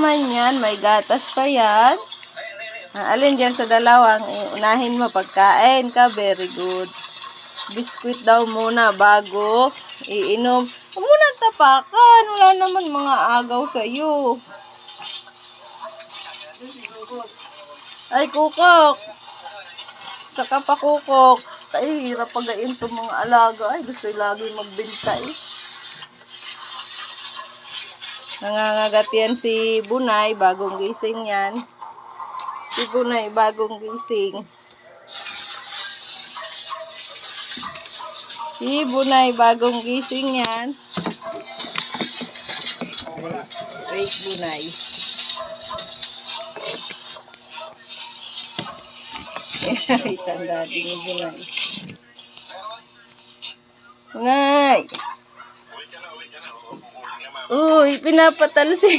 naman yan. May gatas pa yan. Alin dyan sa dalawang unahin mo pagkain ka. Very good. Biskuit daw muna bago iinom. Huwag mo nang tapakan. Wala naman mga agaw sa iyo. Ay, kukok. Saka pa kukok. Ay, hirap pagayin itong mga alaga. Ay, gusto lagi magbenta eh. Nangangagat yan si Bunay. Bagong gising yan. Si Bunay, bagong gising. Si Bunay, bagong gising yan. Wait, Bunay. Ay, tanda din ni Bunay. Bunay! Uy, pinapatalsik.